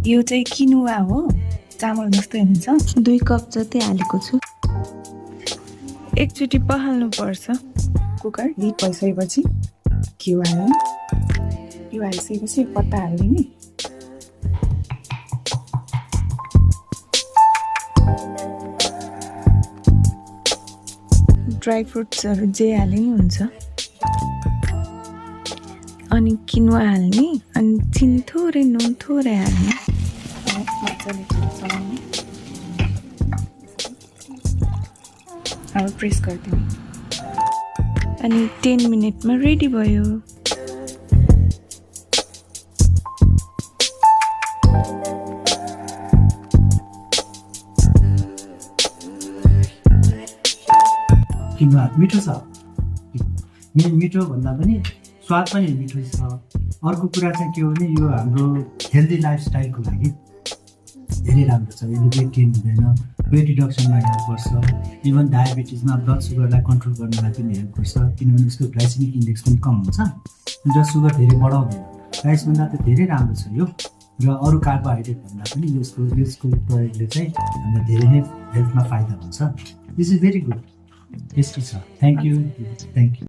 यो चाहिँ किनुवा हो, चामल जस्तै हुन्छ। 2 कप जति हालेको छु। एकचोटि पखाल्नु पर्छ। कुकर हिट भइसकेपछि घिउ हाल्नु। घिउ हालिसकेपछि पत्ता हाल्ने। ड्राई फ्रुट्सहरू जे हाले नि हुन्छ। अनि किनुवा हाल्ने, अनि चिनी थोरै, नुन थोरै हाल्ने। मजाले चलाउने। अब प्रेस गरिदिने। अनि 10 मिनटमा रेडी भयो। किनुवा मिठो छ। मिठो भन्दा पनि स्वाद पनि मिठो छ। अर्को कुरा चाहिँ के हो भने यो हाम्रो हेल्दी लाइफस्टाइलको लागि धेरै राम्रो छ। यसले वेट गेन हुँदैन, वेट रिडक्सनमा हेल्प गर्छ। इभन डायबिटिजमा ब्लड सुगरलाई कन्ट्रोल गर्नलाई पनि हेल्प गर्छ, किनभने यसको ग्लाइसेमिक इन्डेक्स पनि कम हुन्छ र सुगर धेरै बढाउँदैन। राइसभन्दा त धेरै राम्रो छ यो, र अरू कार्बोहाइड्रेट भन्दा पनि यसको प्रयोगले चाहिँ हामीलाई धेरै नै हेल्थमा फाइदा हुन्छ। This is very good, tasty छ। Thank you.